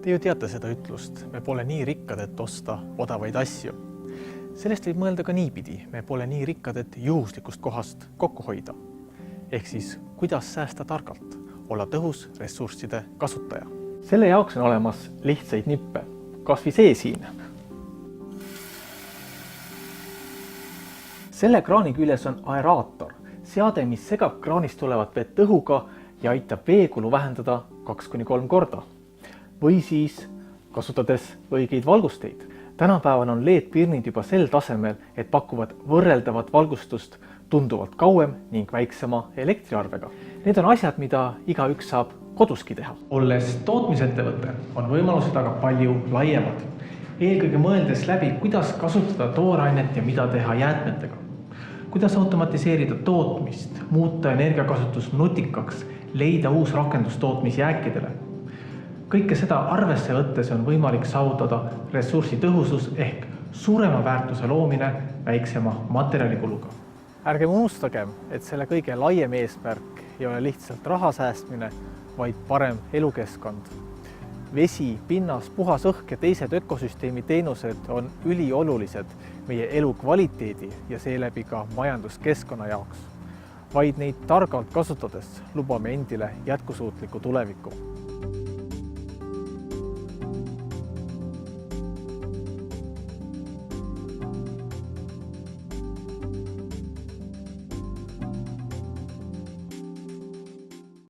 Te ju teate seda ütlust, me pole nii rikkad, et osta odavaid asju. Sellest võib mõelda ka niipidi, me pole nii rikkad, et juhuslikust kohast kokku hoida. Ehk siis, kuidas säästa targalt, olla tõhus ressursside kasutaja. Selle jaoks on olemas lihtsaid nippe, kas või see siin. Selle kraani küljes on aeraator, seade, mis segab kraanist tulevat vett õhuga ja aitab veekulu vähendada 2–3 korda. Või siis kasutades õigeid valgusteid. Tänapäeval on LED-pirnid juba sel tasemel, et pakuvad võrreldavat valgustust tunduvalt kauem ning väiksema elektriarvega. Need on asjad, mida igaüks saab koduski teha. Olles tootmisettevõte, on võimalused aga palju laiemad. Eelkõige mõeldes läbi, kuidas kasutada toorainet ja mida teha jäätmetega. Kuidas automatiseerida tootmist, muuta energiakasutus nutikaks, leida uus rakendus tootmisjääkidele. Kõike seda arvesse võttes on võimalik saavutada ressursi tõhusus ehk suurema väärtuse loomine väiksema materjalikuluga. Ärgem unustagem, et selle kõige laiem eesmärk ei ole lihtsalt raha säästmine, vaid parem elukeskkond. Vesi, pinnas, puhas õhk ja teised ökosüsteemi teenused on üliolulised meie elu kvaliteedi ja seeläbi ka majanduskeskkonna jaoks. Vaid neid targalt kasutades lubame endile jätkusuutliku tuleviku.